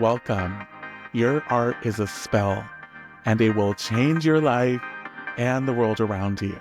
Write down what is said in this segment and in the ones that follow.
Welcome. Your art is a spell, and it will change your life and the world around you.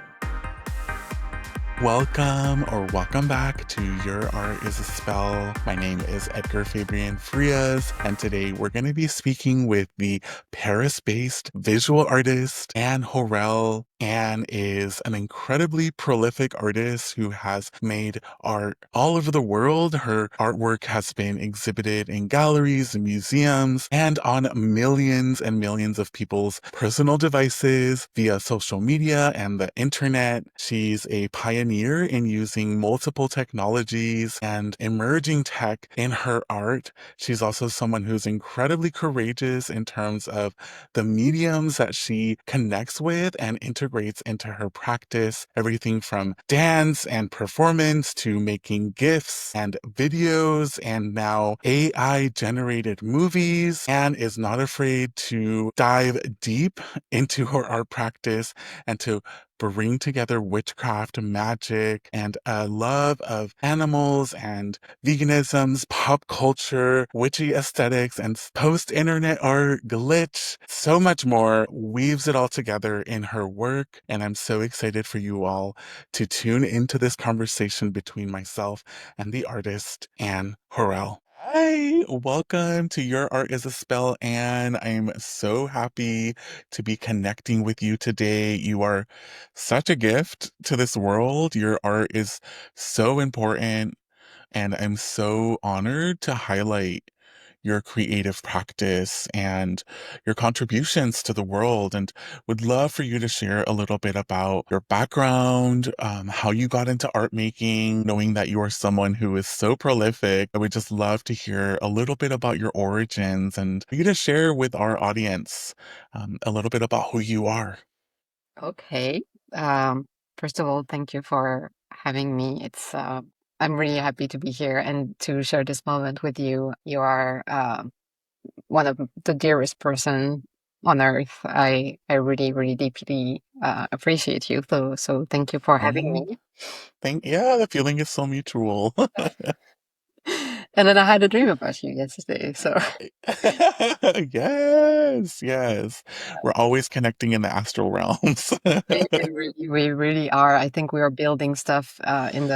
Welcome back to Your Art is a Spell. My name is Edgar Fabián Frías, and today we're going to be speaking with the Paris-based visual artist Anne Horel. Anne is an incredibly prolific artist who has made art all over the world. Her artwork has been exhibited in galleries and museums and on millions and millions of people's personal devices via social media and the internet. She's a pioneer in using multiple technologies and emerging tech in her art. She's also someone who's incredibly courageous in terms of the mediums that she connects with and integrates into her practice. Everything from dance and performance to making GIFs and videos and now AI generated movies. Anne is not afraid to dive deep into her art practice and to bring together witchcraft, magic, and a love of animals and veganisms, pop culture, witchy aesthetics, and post-internet art, glitch, so much more, weaves it all together in her work. And I'm so excited for you all to tune into this conversation between myself and the artist, Anne Horel. Hi, welcome to Your Art is a Spell, Anne. I'm so happy to be connecting with you today. You are such a gift to this world. Your art is so important, and I'm so honored to highlight your creative practice and your contributions to the world. And would love for you to share a little bit about your background, how you got into art making, knowing that you are someone who is so prolific. I would just love to hear a little bit about your origins and for you to share with our audience a little bit about who you are. Okay. Um, First of all, thank you for having me. I'm really happy to be here and to share this moment with you. You are one of the dearest person on earth. I really, really deeply appreciate you. So thank you for having Oh, me. yeah, the feeling is so mutual. And then I had a dream about you yesterday. So Yes, yes. We're always connecting in the astral realms. we really are. I think we are building stuff in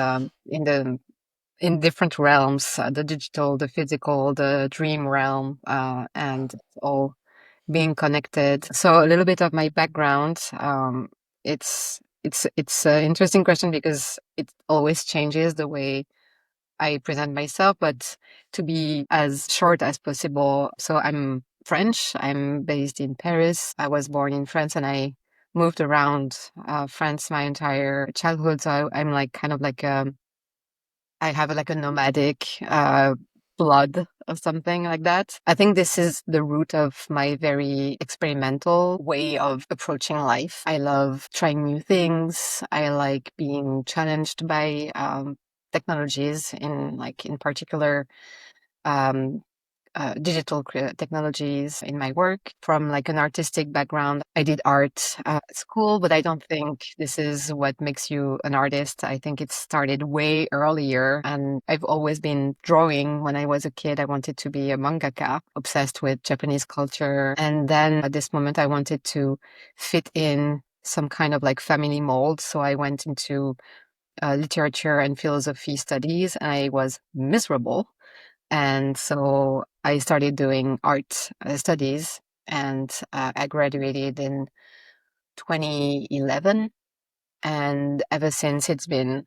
different realms, the digital, the physical, the dream realm, and it's all being connected. So a little bit of my background. It's an interesting question because it always changes the way I present myself, but to be as short as possible. So I'm French. I'm based in Paris. I was born in France and I moved around France my entire childhood. So I'm like kind of like I have like a nomadic blood or something like that. I think this is the root of my very experimental way of approaching life. I love trying new things. I like being challenged by technologies in particular um, digital technologies in my work. From like an artistic background, I did art at school, but I don't think this is what makes you an artist. I think it started way earlier, and I've always been drawing. When I was a kid, I wanted to be a mangaka, obsessed with Japanese culture. And then at this moment, I wanted to fit in some kind of like family mold. So I went into literature and philosophy studies, and I was miserable, and so I started doing art studies, and I graduated in 2011. And ever since, it's been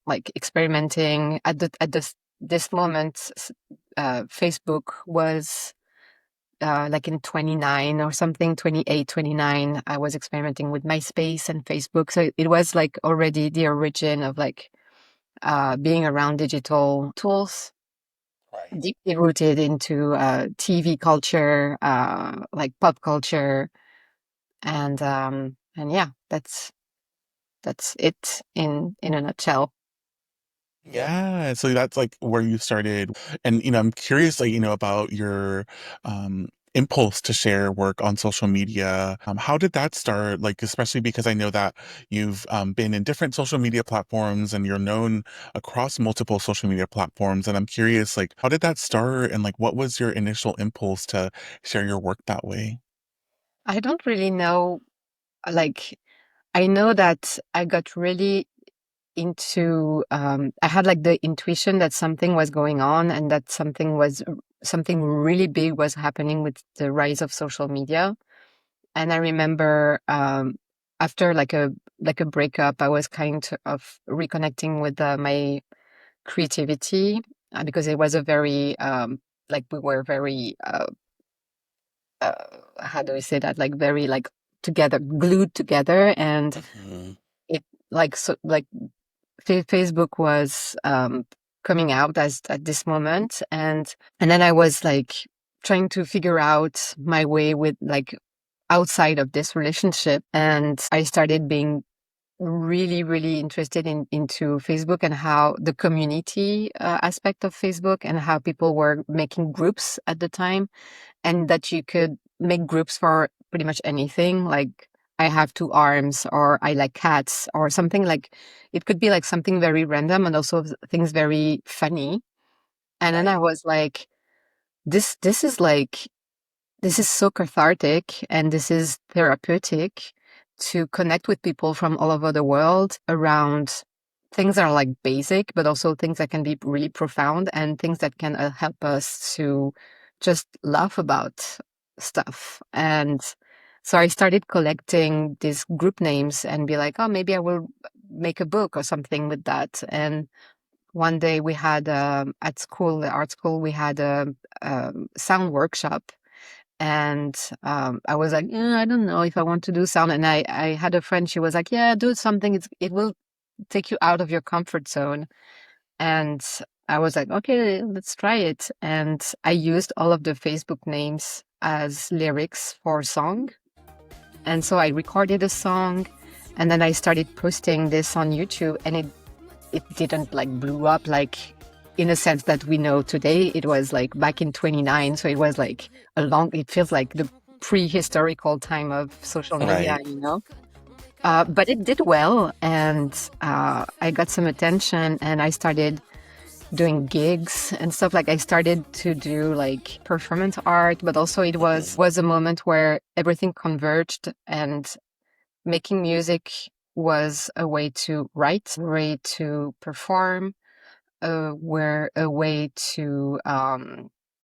like experimenting. This moment, Facebook was like in 29 or something, 28, 29. I was experimenting with MySpace and Facebook. So it was like already the origin of like being around digital tools, Right. deeply rooted into TV culture, like pop culture, and yeah, that's it in a nutshell. Yeah, so that's like where you started. And I'm curious, like, about your impulse to share work on social media? How did that start? Like, especially because I know that you've been in different social media platforms and you're known across multiple social media platforms. And I'm curious, like, how did that start? And like, what was your initial impulse to share your work that way? I don't really know. Like, I know that I got really into, I had like the intuition that something was going on and that something really big was happening with the rise of social media. And I remember, after like a breakup, I was kind of reconnecting with my creativity, because it was a very, like we were very, uh, how do we say that? Like very like together, glued together, and Mhm. it like so like Facebook was, coming out as at this moment, and then I was like trying to figure out my way with like outside of this relationship, and I started being really really interested into Facebook and how the community aspect of Facebook and how people were making groups at the time, and that you could make groups for pretty much anything. Like, I have two arms, or I like cats, or something. Like, it could be like something very random and also things very funny. And then I Right. was like, this is like, this is so cathartic and this is therapeutic to connect with people from all over the world around things that are like basic, but also things that can be really profound and things that can help us to just laugh about stuff. And so I started collecting these group names and be like, oh, maybe I will make a book or something with that. And one day we had, at school, the art school, we had a sound workshop, and I was like, I don't know if I want to do sound. And I had a friend, she was like, yeah, do something. It will take you out of your comfort zone. And I was like, okay, let's try it. And I used all of the Facebook names as lyrics for a song. And so I recorded a song, and then I started posting this on YouTube, and it didn't like blew up like in a sense that we know today. It was like back in 29, so it was like it feels like the prehistorical time of social media, Right. but it did well, and I got some attention, and I started doing gigs and stuff. Like, I started to do like performance art, but also it Mhm. was a moment where everything converged, and making music was a way to write, a way to perform, were a way to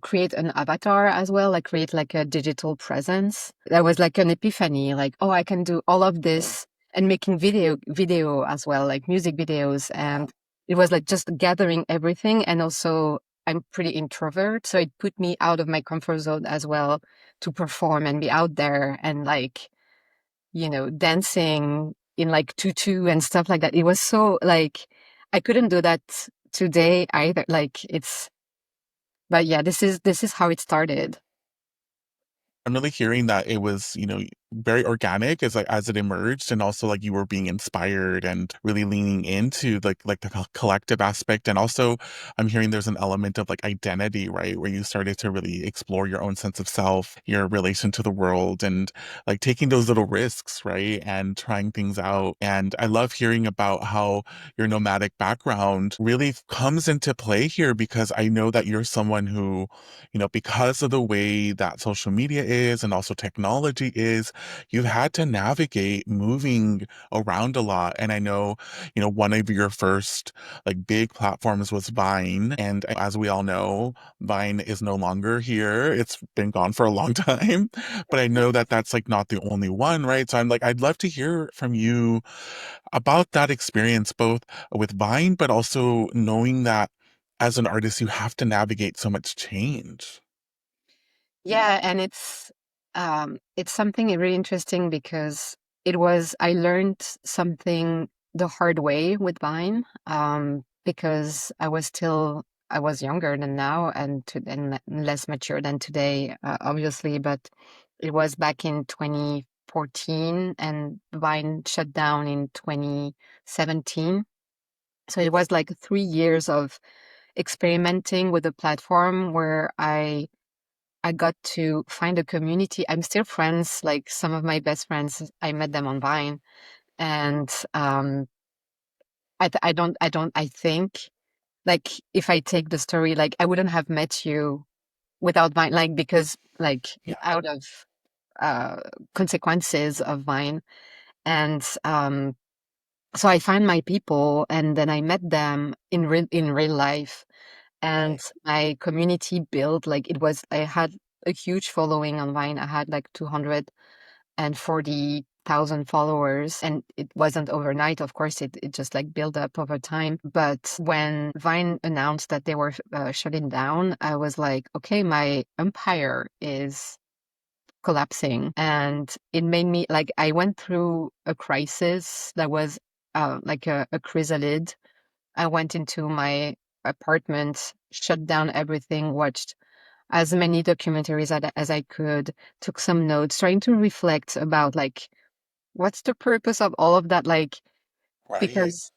create an avatar as well, like create like a digital presence. That was like an epiphany, like, oh, I can do all of this, and making video as well, like music videos. And it was like just gathering everything. And also, I'm pretty introvert, so it put me out of my comfort zone as well, to perform and be out there and like, dancing in like tutu and stuff like that. It was so like, I couldn't do that today either. Like, but yeah, this is how it started. I'm really hearing that it was, very organic as it emerged, and also like you were being inspired and really leaning into like the collective aspect. And also I'm hearing there's an element of like identity, right? Where you started to really explore your own sense of self, your relation to the world, and like taking those little risks, right? And trying things out. And I love hearing about how your nomadic background really comes into play here, because I know that you're someone who, because of the way that social media is and also technology is, you've had to navigate moving around a lot. And I know, one of your first like big platforms was Vine. And as we all know, Vine is no longer here. It's been gone for a long time. But I know that that's like not the only one, right? So I'm like, I'd love to hear from you about that experience, both with Vine, but also knowing that as an artist, you have to navigate so much change. Yeah, and it's something really interesting because I learned something the hard way with Vine, because I was younger than now, and less mature than today, obviously. But it was back in 2014, and Vine shut down in 2017. So it was like 3 years of experimenting with the platform where I got to find a community. I'm still friends, like some of my best friends, I met them on Vine. And I think, like, if I take the story, like, I wouldn't have met you without Vine, like, because, like, Yeah. out of uh, consequences of Vine. And so I found my people, and then I met them in real life, and Right. my community built, like, it was, I had a huge following on Vine. I had like 240,000 followers, and it wasn't overnight. Of course, it just like built up over time. But when Vine announced that they were shutting down, I was like, okay, my empire is collapsing. And it made me, like, I went through a crisis that was like a chrysalid. I went into my apartment, shut down everything, watched as many documentaries as I could, took some notes, trying to reflect about, like, what's the purpose of all of that? Like, Right. because,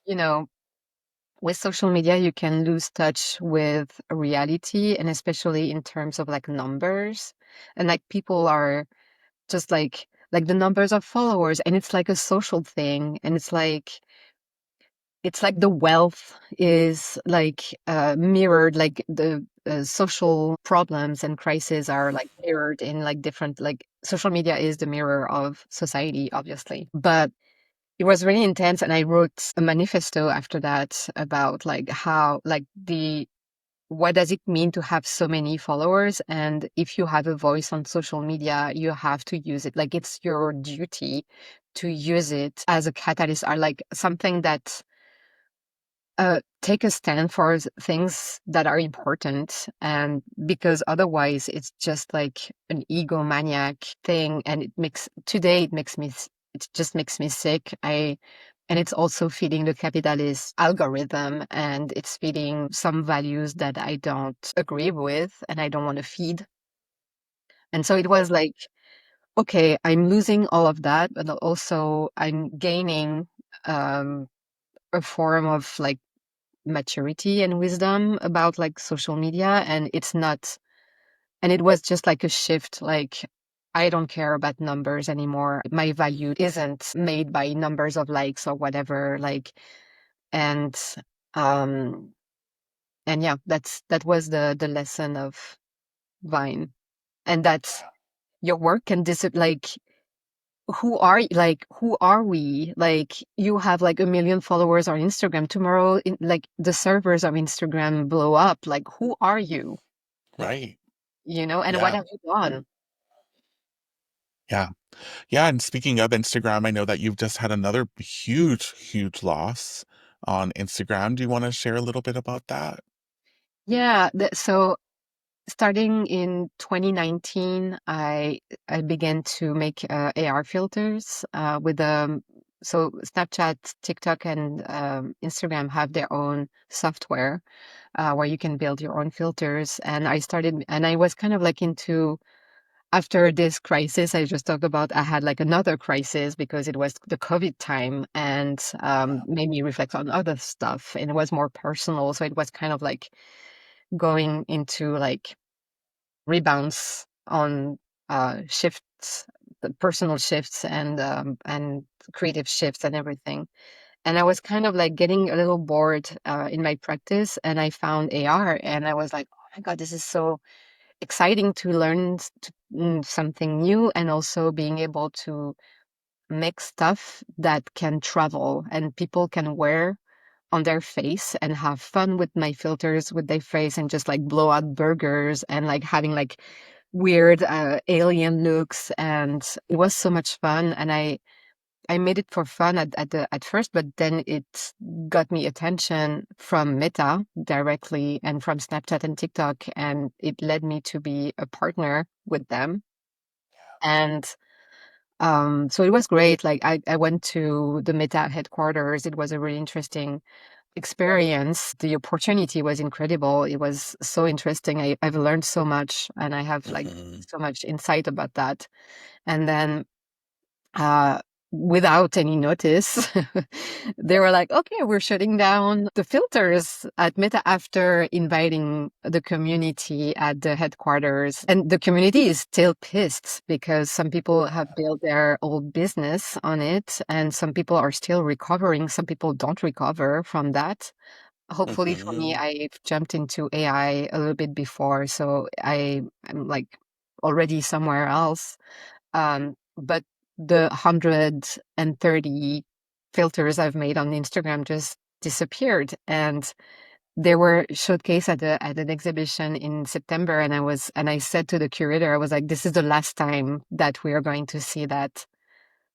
with social media, you can lose touch with reality, and especially in terms of like numbers. And like people are just like the numbers of followers, and it's like a social thing. And it's like the wealth is like mirrored, like the social problems and crises are like mirrored in like different, like social media is the mirror of society, obviously. But it was really intense, and I wrote a manifesto after that about like how, like, the what does it mean to have so many followers, and if you have a voice on social media, you have to use it, like it's your duty to use it as a catalyst, or like something that take a stand for things that are important. And because otherwise it's just like an egomaniac thing, and it makes me it just makes me sick. And it's also feeding the capitalist algorithm, and it's feeding some values that I don't agree with and I don't want to feed. And so it was like, okay, I'm losing all of that, but also I'm gaining um a form of like maturity and wisdom about like social media. And it's not, and it was just like a shift, like I don't care about numbers anymore. My value isn't made by numbers of likes or whatever, like. And um and yeah, that was the lesson of Vine. And that's your work can like, who are we? Like, you have like 1 million followers on Instagram. Tomorrow, like the servers of Instagram blow up. Like, who are you? Right. And what Yeah. have you done? Yeah. Yeah. And speaking of Instagram, I know that you've just had another huge, huge loss on Instagram. Do you want to share a little bit about that? Yeah. So starting in 2019, I began to make AR filters with so Snapchat, TikTok, and Instagram have their own software where you can build your own filters. And I was kind of like into, after this crisis I just talked about, I had like another crisis because it was the COVID time, and made me reflect on other stuff, and it was more personal. So it was kind of like going into like rebounds on shifts, the personal shifts, and creative shifts and everything. And I was kind of like getting a little bored in my practice, and I found AR, and I was like, oh my God, this is so exciting to learn something new, and also being able to make stuff that can travel and people can wear on their face and have fun with my filters with their face, and just like blow out burgers and like having like weird alien looks. And it was so much fun, and I made it for fun at first, but then it got me attention from Meta directly and from Snapchat and TikTok, and it led me to be a partner with them. And so it was great. Like, I went to the Meta headquarters. It was a really interesting experience. The opportunity was incredible. It was so interesting. I've learned so much, and I have like Hmm. so much insight about that. And then without any notice, they were like, okay, we're shutting down the filters at Meta after inviting the community at the headquarters. And the community is still pissed because some people have built their old business on it, and some people are still recovering. Some people don't recover from that. Hopefully for me, Hmm. I've jumped into AI a little bit before, so I'm like already somewhere else. But the 130 filters I've made on Instagram just disappeared, and they were showcased at an exhibition in September. And I said to the curator, I was like, "This is the last time that we are going to see that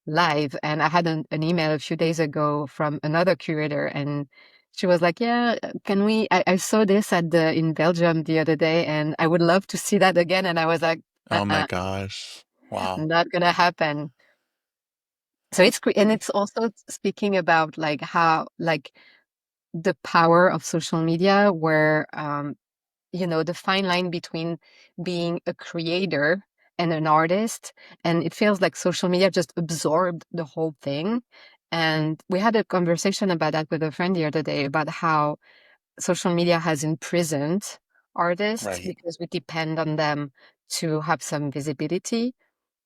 live." And I had an email a few days ago from another curator, and she was like, "Yeah, can we? I saw this at the in Belgium the other day, and I would love to see that again." And I was like, Oh my "Uh-uh, gosh. Wow. not gonna happen." So and it's also speaking about like how like the power of social media, where the fine line between being a creator and an artist, and it feels like social media just absorbed the whole thing. And we had a conversation about that with a friend the other day about how social media has imprisoned artists Right. because we depend on them to have some visibility,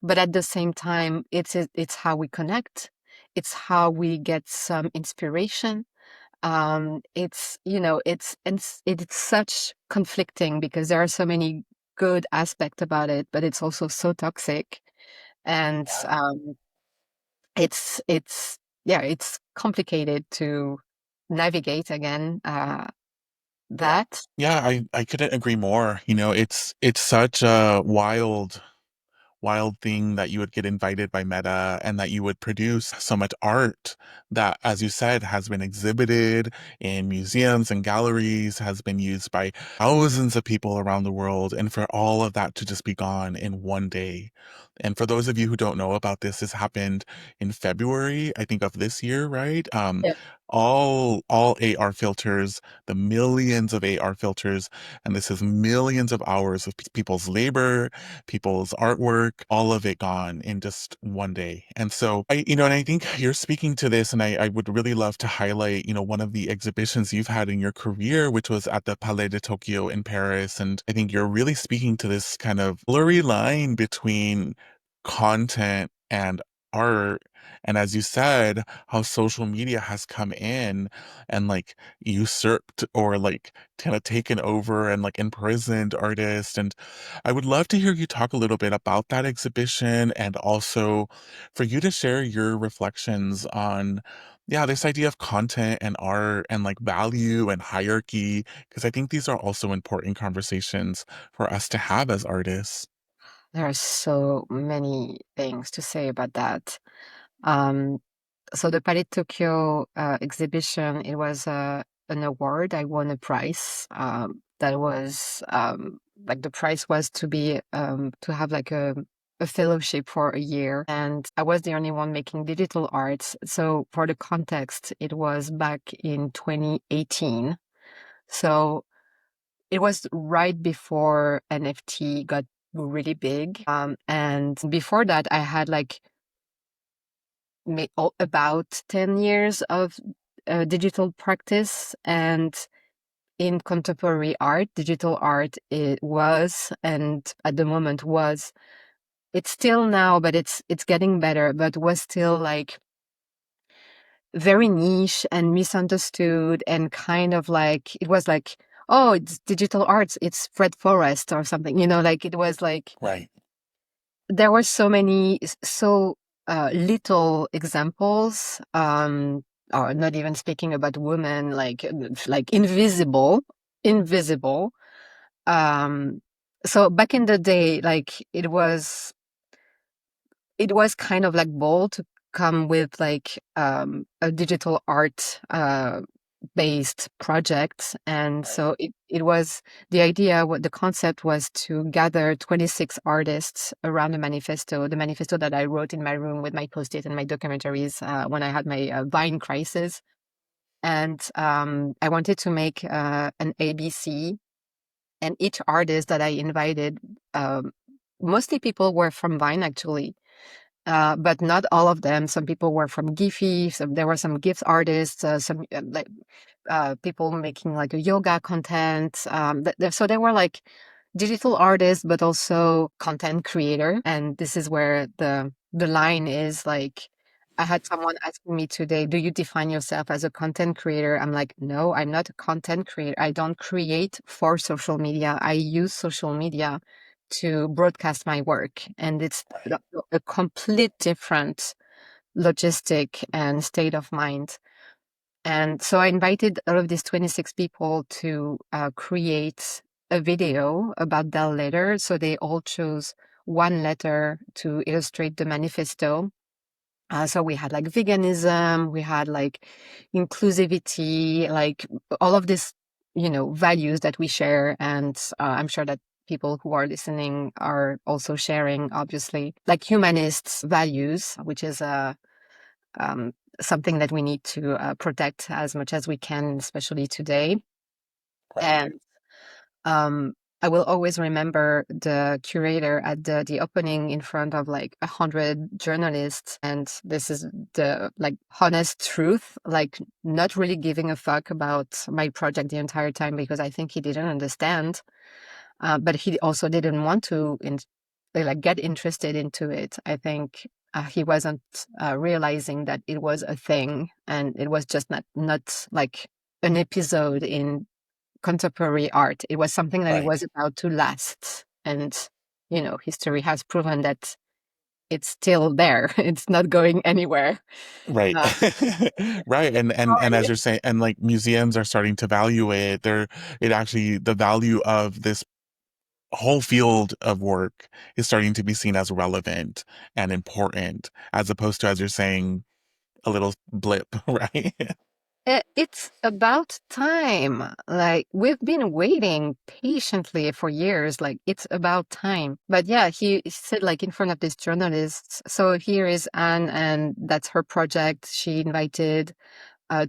but at the same time, it's how we connect. It's how we get some inspiration. It's such conflicting because there are so many good aspects about it, but it's also so toxic. And Yeah. it's yeah, it's complicated to navigate again, Yeah. that. Yeah, I couldn't agree more. It's such a wild thing that you would get invited by Meta and that you would produce so much art that, as you said, has been exhibited in museums and galleries, has been used by thousands of people around the world, and for all of that to just be gone in one day. And for those of you who don't know about this, this happened in February, I think, of this year, right? Yeah. All AR filters, the millions of AR filters, and this is millions of hours of people's labor, people's artwork, all of it gone in just one day. And so and I think you're speaking to this, and I would really love to highlight, one of the exhibitions you've had in your career, which was at the Palais de Tokyo in Paris. And I think you're really speaking to this kind of blurry line between content and art. And as you said, how social media has come in and like usurped or like kind of taken over and like imprisoned artists. And I would love to hear you talk a little bit about that exhibition and also for you to share your reflections on, yeah, this idea of content and art and like value and hierarchy, because I think these are also important conversations for us to have as artists. There are so many things to say about that. Um, so the Palais Tokyo exhibition, it was an award. I won a prize. That was like the prize was to have like a fellowship for a year, and I was the only one making digital arts. So for the context, it was back in 2018. So it was right before NFT got really big. And before that, I had like about 10 years of digital practice. And in contemporary art, digital art, it was, and at the moment was, it's still now, but it's getting better, but was still like very niche and misunderstood, and kind of like, it was like, oh, it's digital arts, it's Fred Forrest or something, like it was like, Right. there were so many, little examples, or not even speaking about women, like invisible. Um, so back in the day, like it was kind of like bold to come with like a digital art based project. And Right. so it was the idea, what the concept was, to gather 26 artists around the manifesto that I wrote in my room with my post-it and my documentaries when I had my Vine crisis. And I wanted to make an ABC, and each artist that I invited, mostly people were from Vine actually, but not all of them. Some people were from GIFs. There were some GIFs artists, some like people making like a yoga content. So they were like digital artists, but also content creator. And this is where the line is like. I had someone asking me today, do you define yourself as a content creator? I'm like, no, I'm not a content creator. I don't create for social media. I use social media to broadcast my work. And it's Right. a complete different logistic and state of mind. And so I invited all of these 26 people to create a video about their letter. So they all chose one letter to illustrate the manifesto. So we had like veganism, we had like inclusivity, like all of this, values that we share. And I'm sure that people who are listening are also sharing, obviously, like humanist values, which is um, something that we need to protect as much as we can, especially today. Right. And um, I will always remember the curator at the opening in front of like 100 journalists. And this is the like honest truth, like not really giving a fuck about my project the entire time because I think he didn't understand. But he also didn't want to like get interested into it. I think he wasn't realizing that it was a thing and it was just not like an episode in contemporary art. It was something that it Right. was about to last. And, history has proven that it's still there. It's not going anywhere. Right. Uh, Right. oh, And as you're saying, and like museums are starting to value it. It actually, the value of this whole field of work is starting to be seen as relevant and important, as opposed to, as you're saying, a little blip, right? it's about time. Like, we've been waiting patiently for years. Like, it's about time. But yeah, he said, like, in front of these journalists. So here is Anne, and that's her project. She invited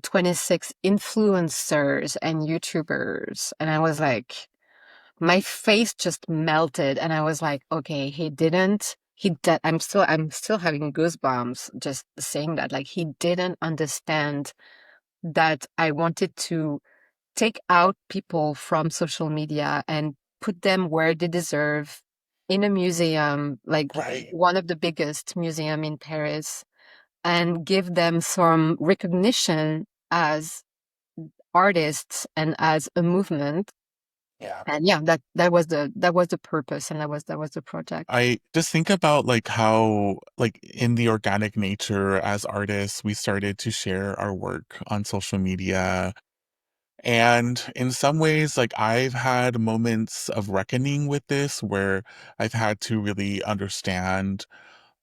26 influencers and YouTubers. And I was like, my face just melted. And I was like, okay, I'm still having goosebumps just saying that. Like, he didn't understand that I wanted to take out people from social media and put them where they deserve in a museum, like Right. one of the biggest museum in Paris, and give them some recognition as artists and as a movement. Yeah. And yeah, that was the purpose, and that was the project. I just think about like how, like in the organic nature as artists, we started to share our work on social media. And in some ways, like I've had moments of reckoning with this where I've had to really understand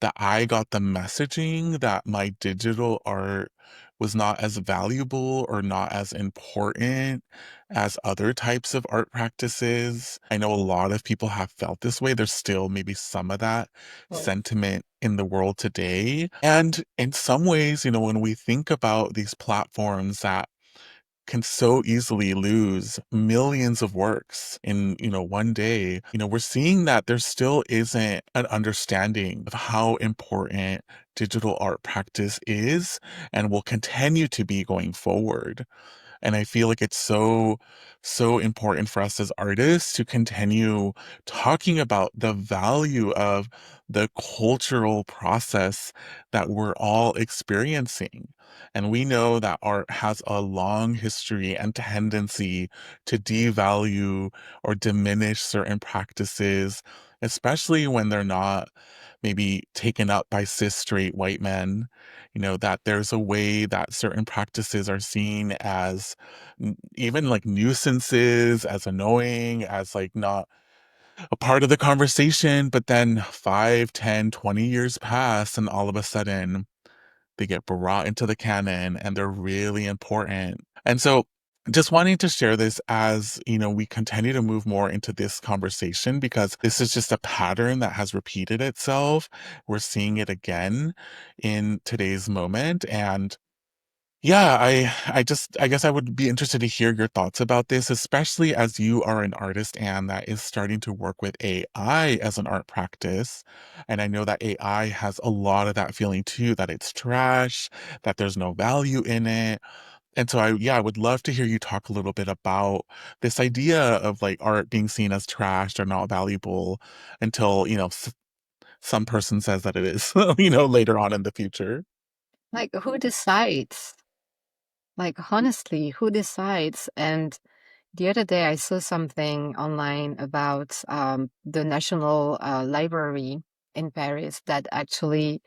that I got the messaging that my digital art was not as valuable or not as important as other types of art practices. I know a lot of people have felt this way. There's still maybe some of that Right. sentiment in the world today. And in some ways, when we think about these platforms that can so easily lose millions of works in, one day, we're seeing that there still isn't an understanding of how important digital art practice is and will continue to be going forward. And I feel like it's so, so important for us as artists to continue talking about the value of the cultural process that we're all experiencing. And we know that art has a long history and tendency to devalue or diminish certain practices, especially when they're not maybe taken up by cis straight white men. That there's a way that certain practices are seen as even like nuisances, as annoying, as like not a part of the conversation. But then 5, 10, 20 years pass, and all of a sudden they get brought into the canon and they're really important. And so just wanting to share this as, we continue to move more into this conversation because this is just a pattern that has repeated itself. We're seeing it again in today's moment. And Yeah, I guess I would be interested to hear your thoughts about this, especially as you are an artist and that is starting to work with AI as an art practice. And I know that AI has a lot of that feeling too, that it's trash, that there's no value in it. And so I would love to hear you talk a little bit about this idea of like art being seen as trash or not valuable until, some person says that it is, later on in the future. Like, who decides? Like, honestly, who decides? And the other day, I saw something online about the National Library in Paris that actually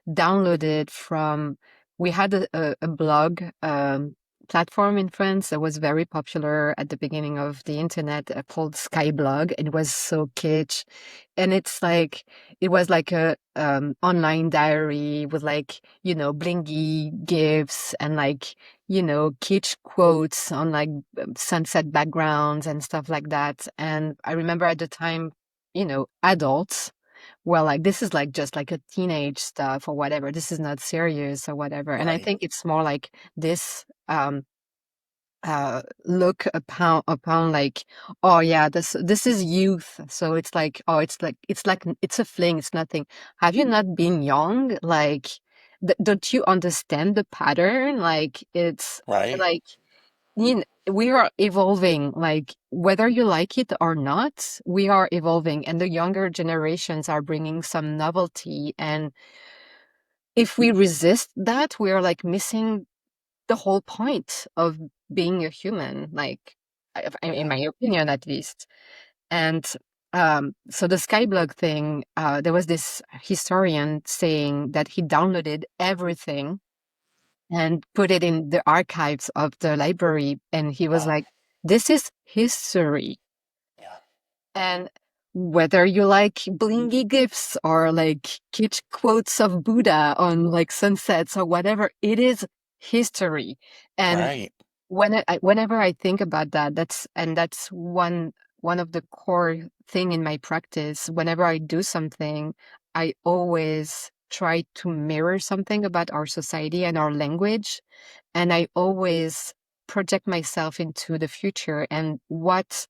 downloaded from. We had a blog platform in France that was very popular at the beginning of the internet called Skyblog. It was so kitsch, and it was like a online diary with like blingy gifs and like kitsch quotes on like sunset backgrounds and stuff like that. And I remember at the time, adults were like, this is like just like a teenage stuff or whatever. This is not serious or whatever. And I Right. think it's more like this look upon like, oh yeah, this is youth, so it's like, oh, it's like it's a fling, it's nothing. Have you not been young? Like, don't you understand the pattern? Like, it's Right. like, we are evolving, like whether you like it or not, we are evolving, and the younger generations are bringing some novelty. And if we resist that, we are like missing the whole point of being a human, like in Yeah. my opinion, at least. And so the Skyblog thing, there was this historian saying that he downloaded everything and put it in the archives of the library, and he was Wow. like, this is history. Yeah. And whether you like blingy gifs or like kitsch quotes of Buddha on like sunsets or whatever, it is history. And Right. whenever I think about that, that's one of the core thing in my practice. Whenever I do something, I always try to mirror something about our society and our language, and I always project myself into the future and what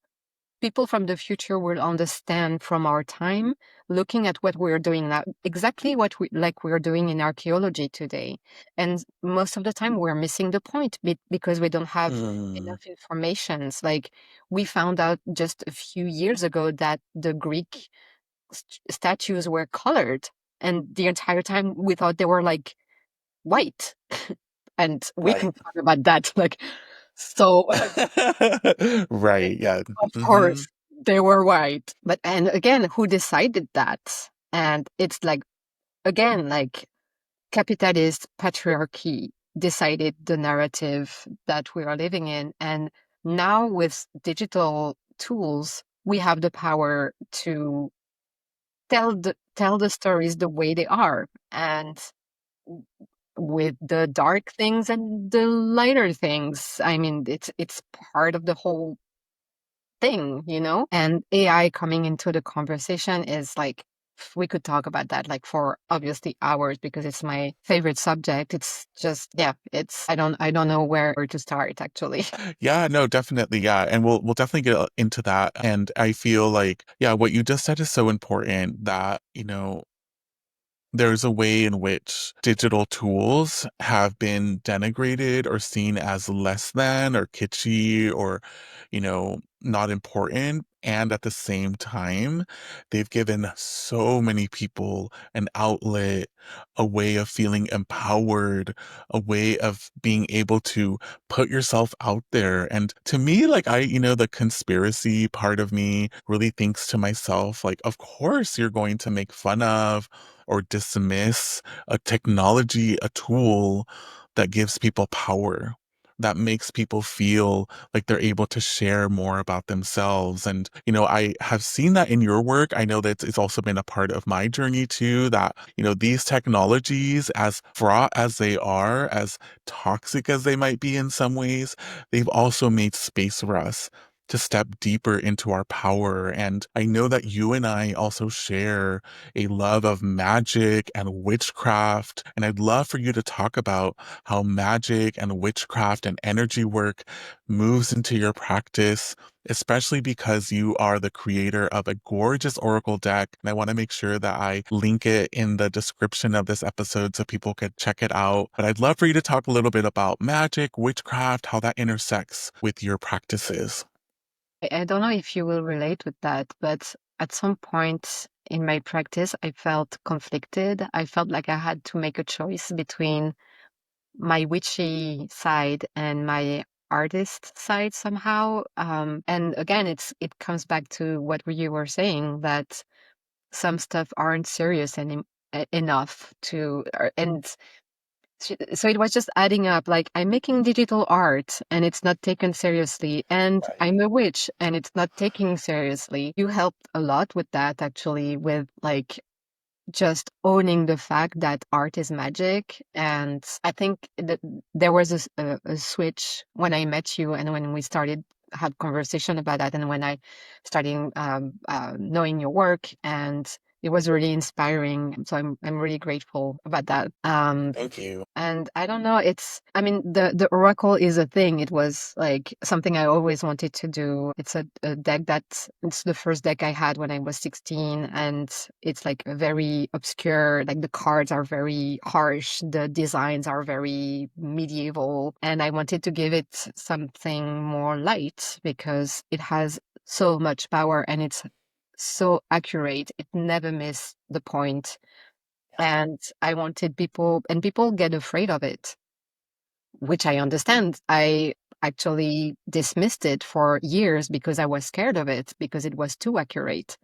people from the future will understand from our time, looking at what we're doing now, exactly what we're doing in archaeology today. And most of the time we're missing the point because we don't have Mm. enough informations. Like, we found out just a few years ago that the Greek statues were colored, and the entire time we thought they were like white. And we can Right. talk about that. Like, so Right. Yeah. of Hmm. course, they were white. But, and again, who decided that? And it's like, again, like capitalist patriarchy decided the narrative that we are living in. And now with digital tools, we have the power to tell the stories the way they are. And with the dark things and the lighter things, I mean, it's part of the whole thing. And AI coming into the conversation is like, we could talk about that like for obviously hours because it's my favorite subject. It's just, yeah, I don't know where to start actually. Yeah, no, definitely. Yeah. And we'll definitely get into that. And I feel like, yeah, what you just said is so important that, there's a way in which digital tools have been denigrated or seen as less than or kitschy or, not important. And at the same time, they've given so many people an outlet, a way of feeling empowered, a way of being able to put yourself out there. And to me, like, the conspiracy part of me really thinks to myself, like, of course you're going to make fun of or dismiss a technology, a tool that gives people power, that makes people feel like they're able to share more about themselves. And, I have seen that in your work. I know that it's also been a part of my journey too, that, these technologies, as fraught as they are, as toxic as they might be in some ways, they've also made space for us to step deeper into our power. And I know that you and I also share a love of magic and witchcraft. And I'd love for you to talk about how magic and witchcraft and energy work moves into your practice, especially because you are the creator of a gorgeous oracle deck. And I want to make sure that I link it in the description of this episode so people could check it out. But I'd love for you to talk a little bit about magic, witchcraft, how that intersects with your practices. I don't know if you will relate with that, but at some point in my practice, I felt conflicted. I felt like I had to make a choice between my witchy side and my artist side somehow. And again, it comes back to what you were saying, that some stuff aren't serious enough to, and so it was just adding up. Like, I'm making digital art and it's not taken seriously, and Right. I'm a witch and it's not taken seriously. You helped a lot with that, actually, with like just owning the fact that art is magic. And I think that there was a switch when I met you and when we started had conversation about that, and when I started knowing your work, and it was really inspiring. So I'm really grateful about that. Thank you. And I don't know, I mean, the Oracle is a thing. It was like something I always wanted to do. It's a deck it's the first deck I had when I was 16. And it's like a very obscure, like the cards are very harsh. The designs are very medieval. And I wanted to give it something more light because it has so much power and it's so accurate. It never missed the point. And I wanted people get afraid of it, which I understand. I actually dismissed it for years because I was scared of it, because it was too accurate.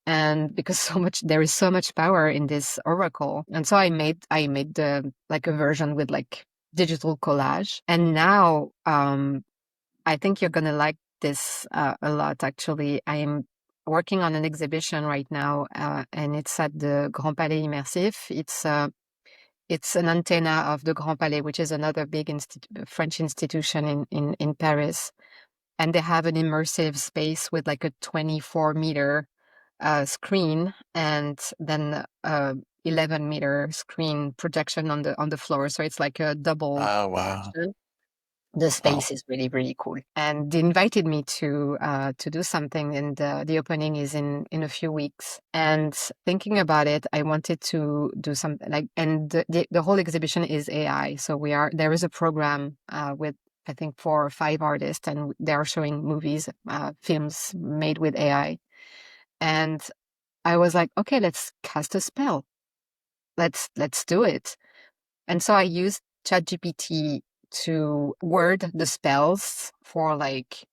And because there is so much power in this oracle. And so I made like a version with like digital collage. And now, I think you're going to like this a lot, actually. I am working on an exhibition right now, and it's at the Grand Palais Immersif. It's an antenna of the Grand Palais, which is another big French institution in Paris. And they have an immersive space with like a 24-meter screen, and then 11-meter screen projection on the floor. So it's like a double Oh, wow. projection. The Wow. space is really, really cool. And they invited me to do something, and the opening is in a few weeks. And thinking about it, I wanted to do something like, and the whole exhibition is AI. So there is a program with, I think, 4 or 5 artists, and they are showing movies, films made with AI. And I was like, okay, let's cast a spell. Let's do it. And so I used ChatGPT to word the spells for like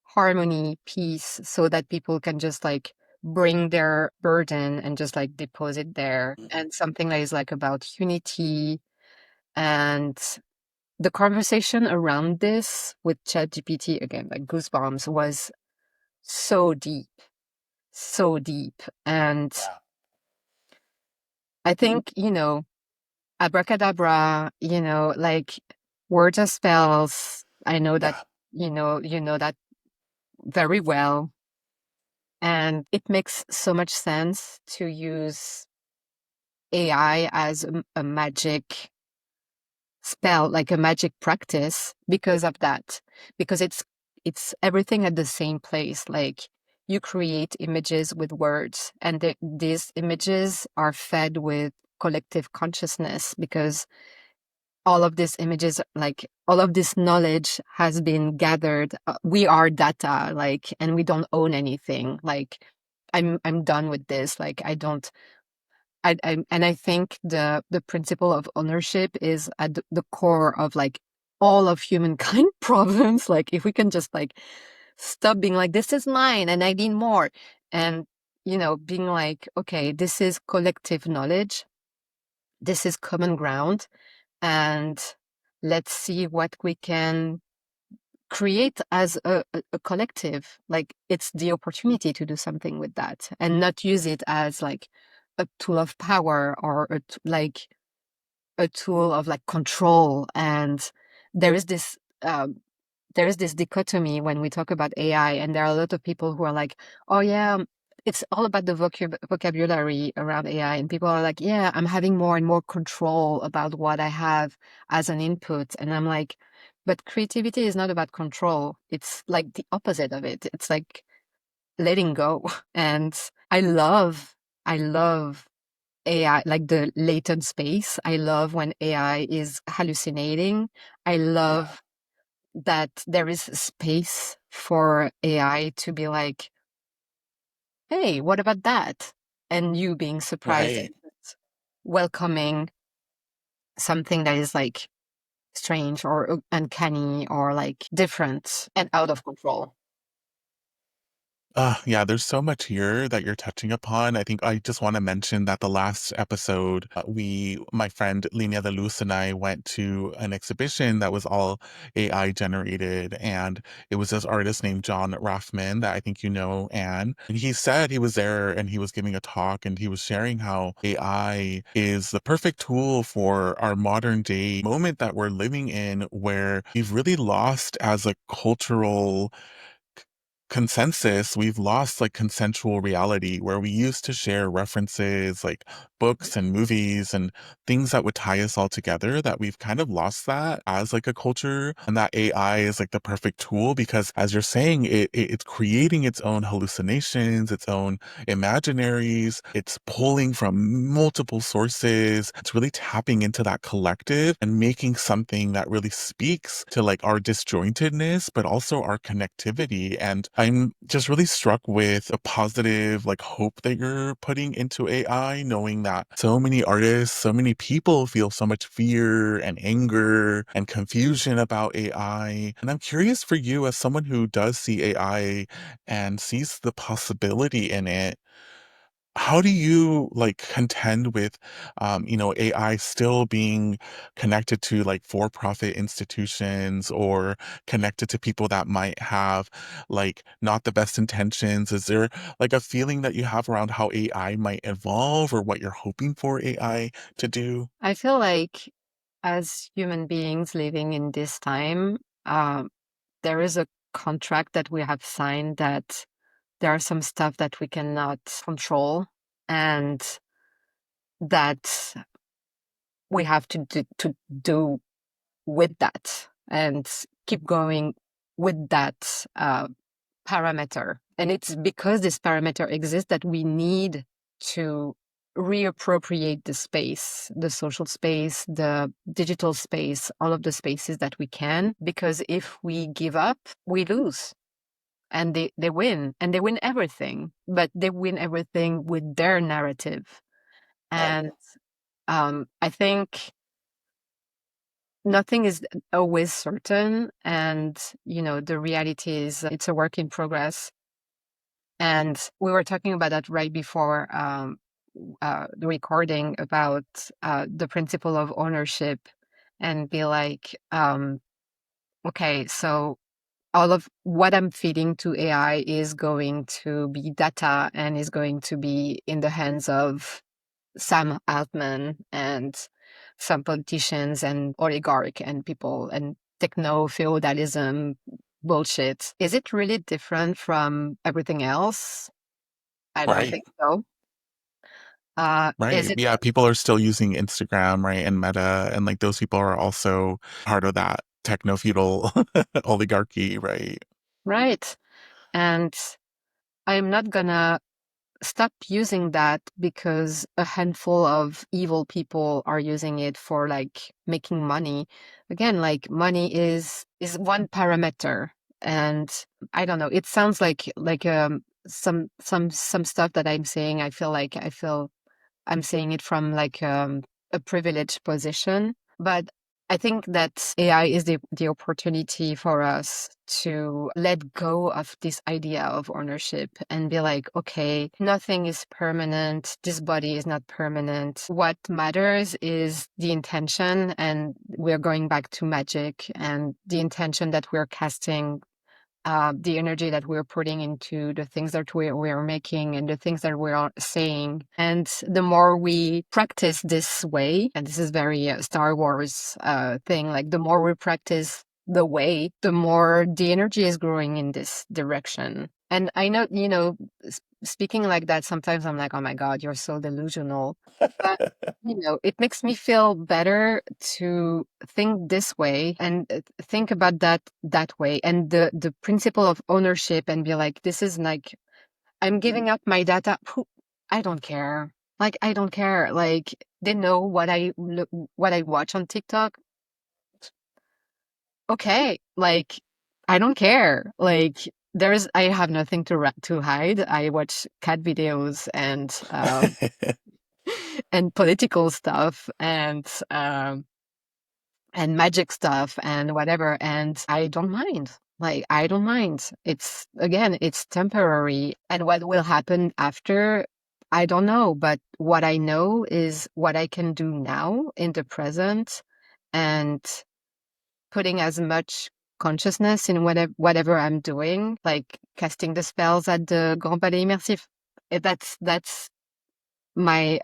harmony, peace, so that people can just like bring their burden and just like deposit there. And something that is like about unity. And the conversation around this with ChatGPT, again, like goosebumps, was so deep, so deep. And I think, abracadabra, like words are spells. I know that, Yeah. you know that very well. And it makes so much sense to use AI as a magic spell, like a magic practice, because of that. Because it's everything at the same place. Like, you create images with words, and these images are fed with collective consciousness, because all of these images, like all of this knowledge has been gathered. We are data, like, and we don't own anything. Like, I'm done with this. Like, I don't. And I think the principle of ownership is at the core of like all of humankind problems. Like, if we can just like stop being like, this is mine and I need more, and being like, okay, this is collective knowledge, this is common ground, and let's see what we can create as a collective. Like, it's the opportunity to do something with that and not use it as like a tool of power, or like a tool of like control. And there is this there is this dichotomy when we talk about AI, and there are a lot of people who are like, oh yeah, it's all about the vocabulary around AI. And people are like, yeah, I'm having more and more control about what I have as an input. And I'm like, but creativity is not about control. It's like the opposite of it. It's like letting go. And I love AI, like the latent space. I love when AI is hallucinating. I love that there is space for AI to be like, hey, what about that? And you being surprised, Right. welcoming something that is like strange or uncanny or like different and out of control. Yeah, there's so much here that you're touching upon. I think I just want to mention that the last episode, my friend Lina de Luz and I went to an exhibition that was all AI generated. And it was this artist named John Raffman that I think you know, Anne. And he said he was there and he was giving a talk and he was sharing how AI is the perfect tool for our modern day moment that we're living in, where we've really lost as a cultural consensus, we've lost like consensual reality where we used to share references like books and movies and things that would tie us all together, that we've kind of lost that as like a culture. And that AI is like the perfect tool because, as you're saying, it's creating its own hallucinations, its own imaginaries. It's pulling from multiple sources. It's really tapping into that collective and making something that really speaks to like our disjointedness, but also our connectivity. And I'm just really struck with the positive like hope that you're putting into AI, knowing that so many artists, so many people feel so much fear and anger and confusion about AI. And I'm curious for you, as someone who does see AI and sees the possibility in it, how do you like contend with, AI still being connected to like for-profit institutions or connected to people that might have like not the best intentions? Is there like a feeling that you have around how AI might evolve or what you're hoping for AI to do? I feel like as human beings living in this time, there is a contract that we have signed that there are some stuff that we cannot control and that we have to do with that and keep going with that parameter. And it's because this parameter exists that we need to reappropriate the space, the social space, the digital space, all of the spaces that we can. Because if we give up, we lose. And they win, and they win everything, but they win everything with their narrative. Right. And I think nothing is always certain. And, the reality is it's a work in progress. And we were talking about that right before the recording about the principle of ownership and be like, okay, so all of what I'm feeding to AI is going to be data and is going to be in the hands of Sam Altman and some politicians and oligarch and people and techno feudalism bullshit. Is it really different from everything else? I don't Right. think so. Is Right. it Yeah, people are still using Instagram, right? And Meta, and like those people are also part of that techno feudal oligarchy, right? right? And I'm not gonna stop using that because a handful of evil people are using it for like making money. Again, like money is one parameter. And I don't know, it sounds like some stuff that I'm saying, I feel I'm saying it from like a privileged position. But I think that AI is the opportunity for us to let go of this idea of ownership and be like, okay, nothing is permanent. This body is not permanent. What matters is the intention. And we're going back to magic and the intention that we're casting, the energy that we're putting into the things that we're making and the things that we're saying. And the more we practice this way, and this is very Star Wars thing, like the more we practice the way, the more the energy is growing in this direction. And I know, speaking like that, sometimes I'm like, oh my God, you're so delusional. But, it makes me feel better to think this way and think about that way. And the principle of ownership, and be like, this is like, I'm giving up my data. I don't care. Like, I don't care. Like, they know what what I watch on TikTok. Okay, like, I don't care. Like, I have nothing to hide. I watch cat videos and political stuff and magic stuff and whatever, and I don't mind. Like, I don't mind. It's temporary, and what will happen after, I don't know. But what I know is what I can do now in the present, and putting as much consciousness in whatever I'm doing, like casting the spells at the Grand Palais Immersif. That's my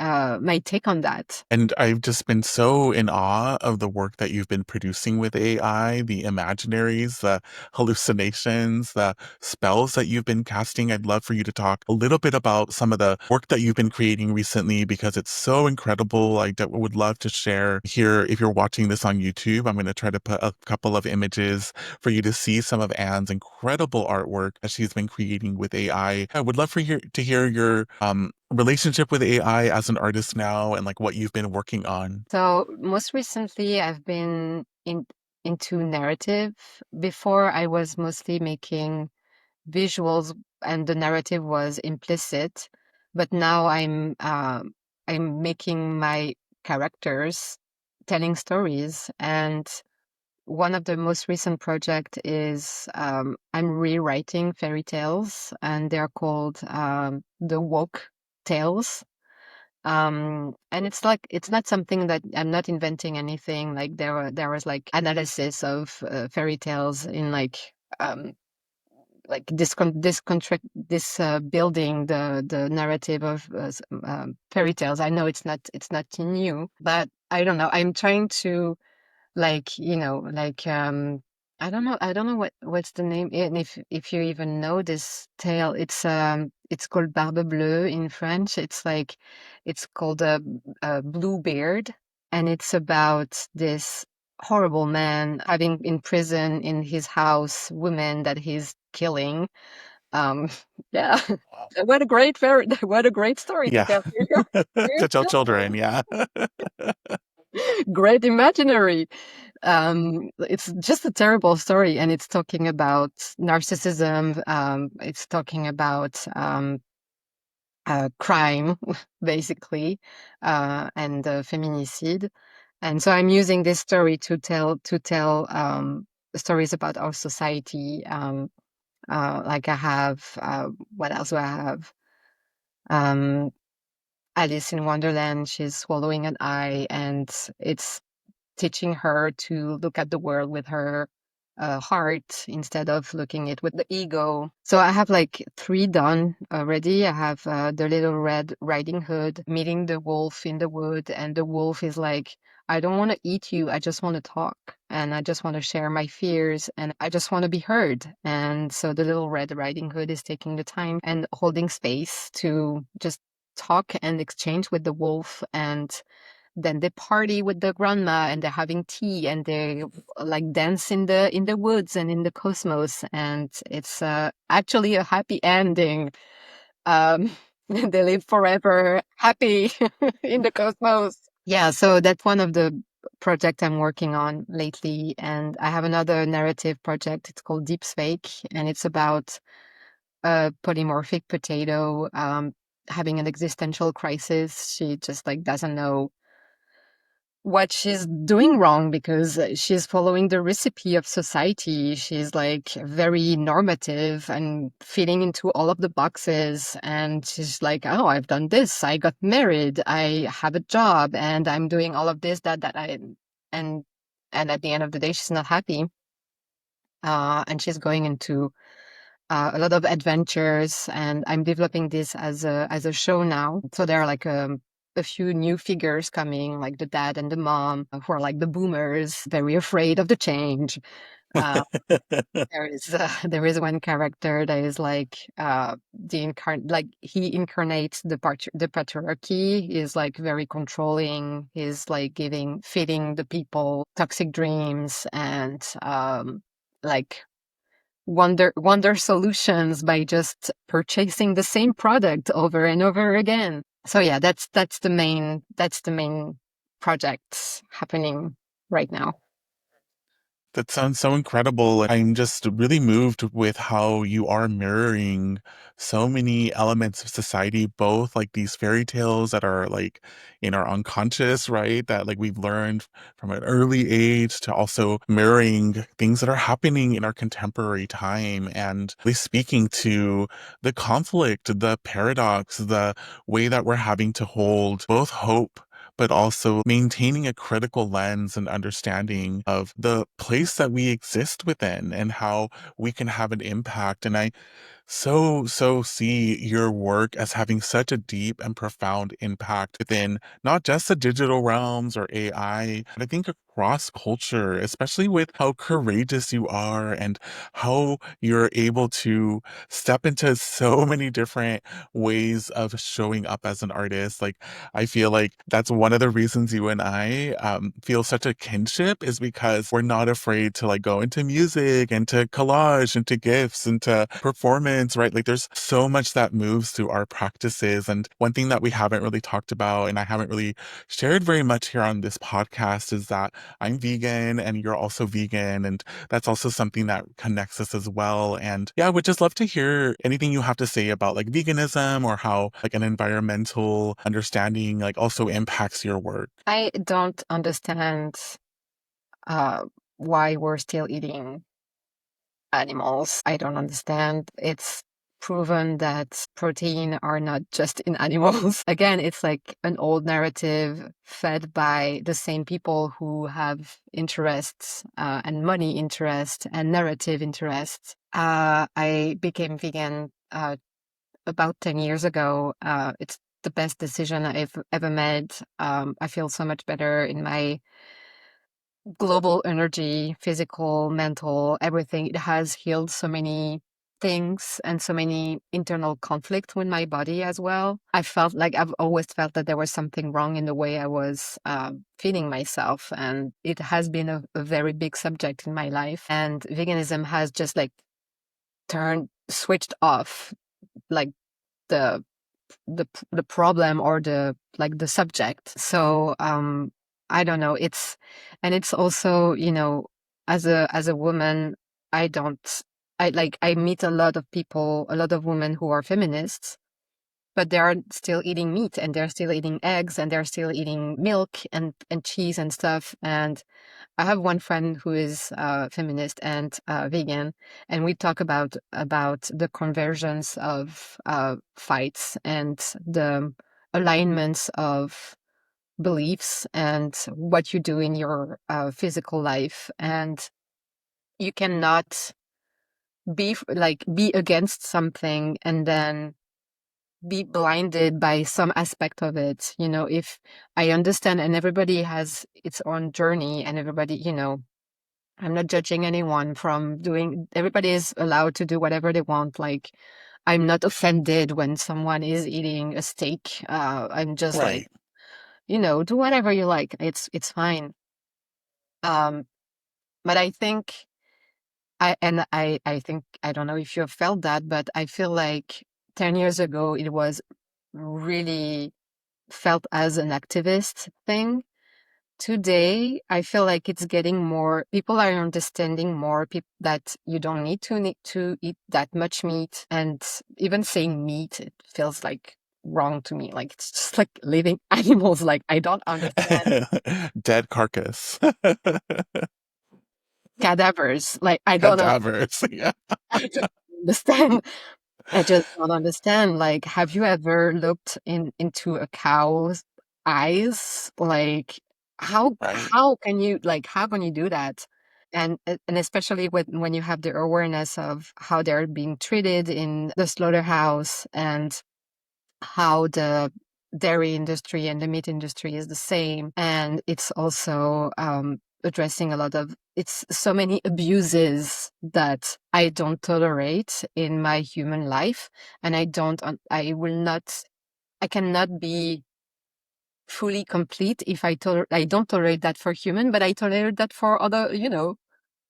take on that. And I've just been so in awe of the work that you've been producing with AI, the imaginaries, the hallucinations, the spells that you've been casting. I'd love for you to talk a little bit about some of the work that you've been creating recently, because it's so incredible. Would love to share here. If you're watching this on YouTube, I'm going to try to put a couple of images for you to see some of Anne's incredible artwork that she's been creating with AI. I would love for you to hear your relationship with AI as an artist now, and like what you've been working on. So most recently, I've been into narrative. Before, I was mostly making visuals, and the narrative was implicit. But now I'm making my characters telling stories. And one of the most recent project is, I'm rewriting fairy tales, and they're called the woke tales. And it's not something that I'm not inventing anything. Like, there was like analysis of fairy tales in um this contract, this building the narrative of fairy tales. I know it's not new, but I don't know. I'm trying to, like, I don't know what's the name, and if you even know this tale. It's called Barbe Bleue in French. It's called a Bluebeard, and it's about this horrible man having in prison in his house women that he's killing. um yeah. Wow. What a great story to Yeah. tell to your To tell children, children. yeah. Great imaginary. It's just a terrible story, and it's talking about narcissism. It's talking about crime, basically, and feminicide. And so I'm using this story to tell stories about our society. Like, I have, what else do I have? Um, Alice in Wonderland. She's swallowing an eye, and it's teaching her to look at the world with her heart instead of looking it with the ego. So I have like 3 done already. I have the Little Red Riding Hood meeting the wolf in the wood, and the wolf is like, I don't want to eat you. I just want to talk, and I just want to share my fears, and I just want to be heard. And so the Little Red Riding Hood is taking the time and holding space to just talk and exchange with the wolf. And then they party with the grandma, and they're having tea, and they like dance in the woods and in the cosmos, and it's actually a happy ending. um they live forever happy in the cosmos. Yeah, so that's one of the project I'm working on lately. And I have another narrative project. It's called Deep Fake, and it's about a polymorphic potato having an existential crisis. She just like doesn't know what she's doing wrong, because she's following the recipe of society. She's like very normative and fitting into all of the boxes. And she's like, oh, I've done this. I got married. I have a job, and I'm doing all of this, and and at the end of the day, she's not happy. And she's going into a lot of adventures, and I'm developing this as a show now. So there are like a few new figures coming, like the dad and the mom, who are like the boomers, very afraid of the change. There is one character that is like like he incarnates the patriarchy. Is like very controlling. He's like feeding the people toxic dreams and like wonder solutions by just purchasing the same product over and over again. So yeah, that's the main project happening right now. That sounds so incredible. I'm just really moved with how you are mirroring so many elements of society, both like these fairy tales that are like in our unconscious, right? That like we've learned from an early age to also mirroring things that are happening in our contemporary time and really speaking to the conflict, the paradox, the way that we're having to hold both hope but also maintaining a critical lens and understanding of the place that we exist within and how we can have an impact. And I so see your work as having such a deep and profound impact within not just the digital realms or AI, but I think across culture, especially with how courageous you are and how you're able to step into so many different ways of showing up as an artist. Like, I feel like that's one of the reasons you and I feel such a kinship is because we're not afraid to like go into music and to collage and to GIFs and to performance, right? Like there's so much that moves through our practices. And one thing that we haven't really talked about and I haven't really shared very much here on this podcast is that I'm vegan and you're also vegan. And that's also something that connects us as well. And yeah, I would just love to hear anything you have to say about like veganism or how like an environmental understanding like also impacts your work. I don't understand uh, why we're still eating animals. I don't understand. It's proven that protein are not just in animals. Again, it's like an old narrative fed by the same people who have interests and money interest and narrative interests. I became vegan about 10 years ago. It's the best decision I've ever made. I feel so much better in my global energy, physical, mental, everything. It has healed so many things and so many internal conflict with my body as well. I've always felt that there was something wrong in the way I was feeding myself. And it has been a very big subject in my life. And veganism has just like switched off like the the problem or the subject. So I don't know. It's also, as a woman, I don't I meet a lot of people, a lot of women who are feminists, but they are still eating meat and they're still eating eggs and they're still eating milk and cheese and stuff. And I have one friend who is feminist and vegan, and we talk about the conversions of fights and the alignments of beliefs and what you do in your physical life. And you cannot be against something and then be blinded by some aspect of it. If I understand, and everybody has its own journey, and everybody, I'm not judging anyone from doing, everybody is allowed to do whatever they want. Like, I'm not offended when someone is eating a steak. I'm just like, Right. do whatever you like. It's fine. Um, but I think I think, I don't know if you have felt that, but I feel like 10 years ago, it was really felt as an activist thing. Today, I feel like it's getting more, people are understanding more that you don't need to eat that much meat. And even saying meat, it feels like wrong to me. Like, it's just like living animals. Like, I don't understand Dead carcass. cadavers. Like, I don't know. Cadavers. Yeah. I don't understand. I just don't understand. Like, have you ever looked into a cow's eyes? Like, Right. how can you do that? And especially when you have the awareness of how they're being treated in the slaughterhouse and how the dairy industry and the meat industry is the same. And it's also addressing a lot of, it's so many abuses that I don't tolerate in my human life. And I cannot be fully complete if I don't tolerate that for human, but I tolerate that for other,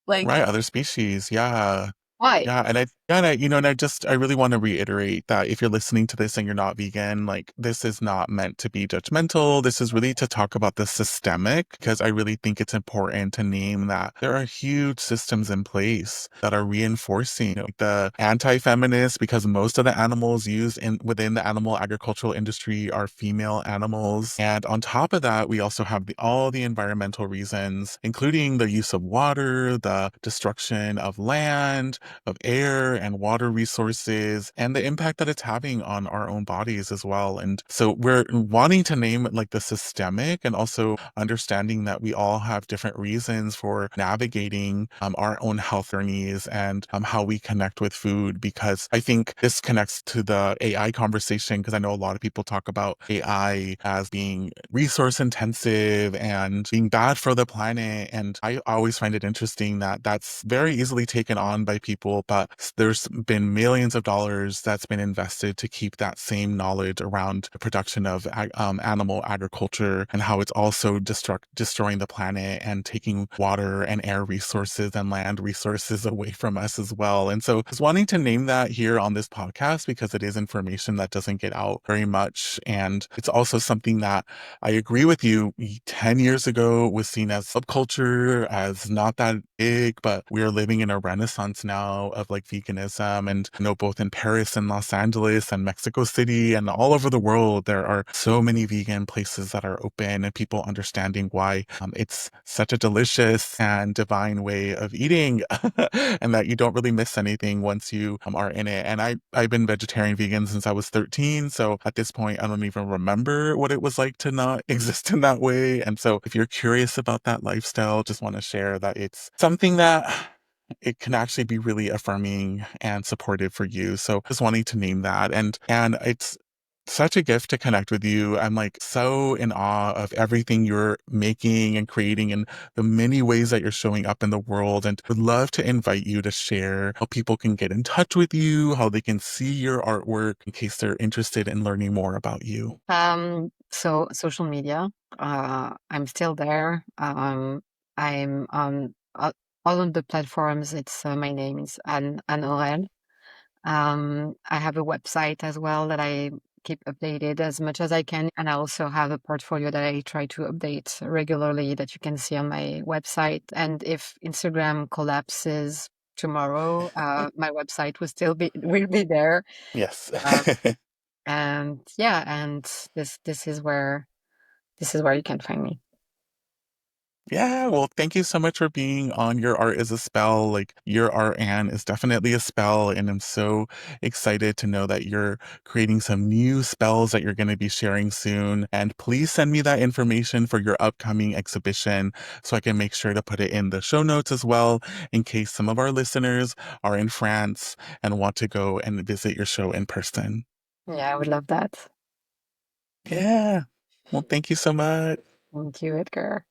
like, Right, other species. Yeah. why? Yeah, and I really want to reiterate that if you're listening to this and you're not vegan, like this is not meant to be judgmental. This is really to talk about the systemic, because I really think it's important to name that there are huge systems in place that are reinforcing the anti-feminist, because most of the animals used within the animal agricultural industry are female animals. And on top of that, we also have all the environmental reasons, including the use of water, the destruction of land, of air and water resources, and the impact that it's having on our own bodies as well. And so we're wanting to name like the systemic, and also understanding that we all have different reasons for navigating our own health journeys, and how we connect with food, because I think this connects to the AI conversation, because I know a lot of people talk about AI as being resource intensive and being bad for the planet. And I always find it interesting that that's very easily taken on by people, but there's been millions of dollars that's been invested to keep that same knowledge around the production of animal agriculture, and how it's also destroying the planet and taking water and air resources and land resources away from us as well. And so I was wanting to name that here on this podcast, because it is information that doesn't get out very much. And it's also something that I agree with you, 10 years ago was seen as subculture, as not that big, but we are living in a renaissance now of like veganism. And both in Paris and Los Angeles and Mexico City and all over the world, there are so many vegan places that are open, and people understanding why it's such a delicious and divine way of eating, and that you don't really miss anything once you are in it. And I've been vegetarian vegan since I was 13. So at this point, I don't even remember what it was like to not exist in that way. And so if you're curious about that lifestyle, just want to share that it's something that it can actually be really affirming and supportive for you. So just wanting to name that. And it's such a gift to connect with you. I'm like so in awe of everything you're making and creating, and the many ways that you're showing up in the world, and would love to invite you to share how people can get in touch with you, how they can see your artwork in case they're interested in learning more about you. So social media, I'm still there. I'm on all of the platforms. It's my name is Anne Horel. I have a website as well that I keep updated as much as I can. And I also have a portfolio that I try to update regularly that you can see on my website. And if Instagram collapses tomorrow, my website will be there. Yes. Uh, and yeah, and this is where you can find me. Yeah, well, thank you so much for being on Your Art is a Spell. Like, your art, Anne, is definitely a spell, and I'm so excited to know that you're creating some new spells that you're going to be sharing soon. And please send me that information for your upcoming exhibition so I can make sure to put it in the show notes as well, in case some of our listeners are in France and want to go and visit your show in person. Yeah, I would love that. Yeah. Well, thank you so much. Thank you, Edgar.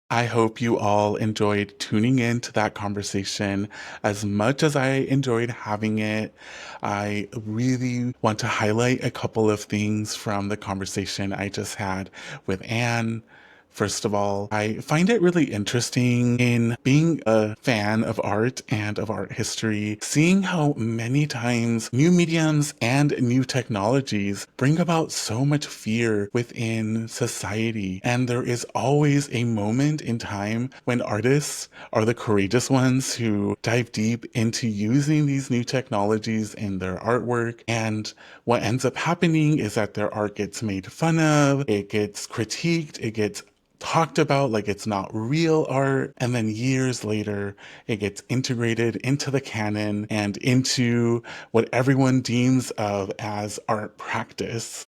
I hope you all enjoyed tuning in to that conversation as much as I enjoyed having it. I really want to highlight a couple of things from the conversation I just had with Anne. First of all, I find it really interesting in being a fan of art and of art history, seeing how many times new mediums and new technologies bring about so much fear within society. And there is always a moment in time when artists are the courageous ones who dive deep into using these new technologies in their artwork. And what ends up happening is that their art gets made fun of, it gets critiqued, it gets talked about like it's not real art. And then years later, it gets integrated into the canon and into what everyone deems of as art practice.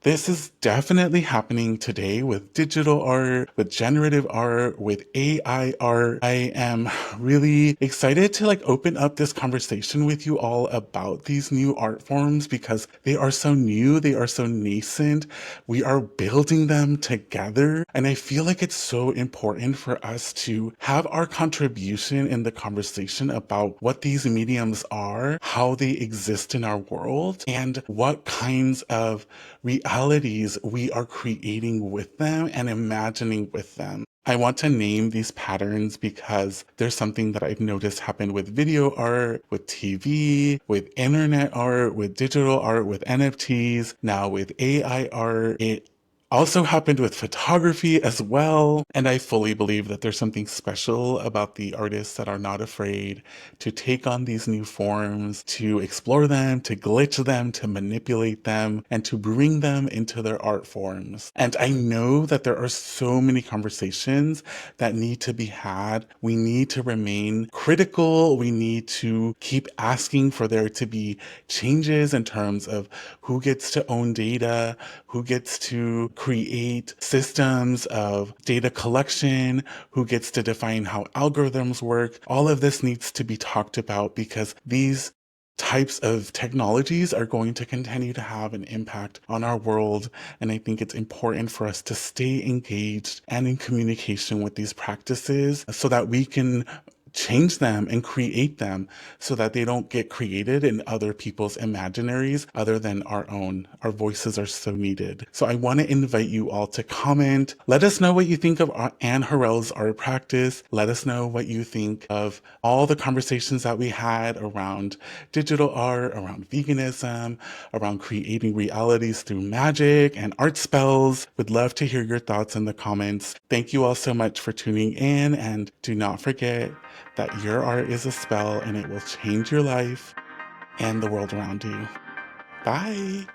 This is definitely happening today with digital art, with generative art, with AI art. I am really excited to open up this conversation with you all about these new art forms because they are so new, they are so nascent. We are building them together. And I feel like it's so important for us to have our contribution in the conversation about what these mediums are, how they exist in our world, and what kinds of realities we are creating with them and imagining with them. I want to name these patterns because there's something that I've noticed happen with video art, with TV, with internet art, with digital art, with NFTs, now with AI art. It also happened with photography as well. And I fully believe that there's something special about the artists that are not afraid to take on these new forms, to explore them, to glitch them, to manipulate them, and to bring them into their art forms. And I know that there are so many conversations that need to be had. We need to remain critical. We need to keep asking for there to be changes in terms of who gets to own data, who gets to create systems of data collection, who gets to define how algorithms work. All of this needs to be talked about because these types of technologies are going to continue to have an impact on our world. And I think it's important for us to stay engaged and in communication with these practices so that we can change them and create them so that they don't get created in other people's imaginaries other than our own. Our voices are so needed. So I want to invite you all to comment. Let us know what you think of Anne Horel's art practice. Let us know what you think of all the conversations that we had around digital art, around veganism, around creating realities through magic and art spells. Would love to hear your thoughts in the comments. Thank you all so much for tuning in, and do not forget that your art is a spell and it will change your life and the world around you. Bye.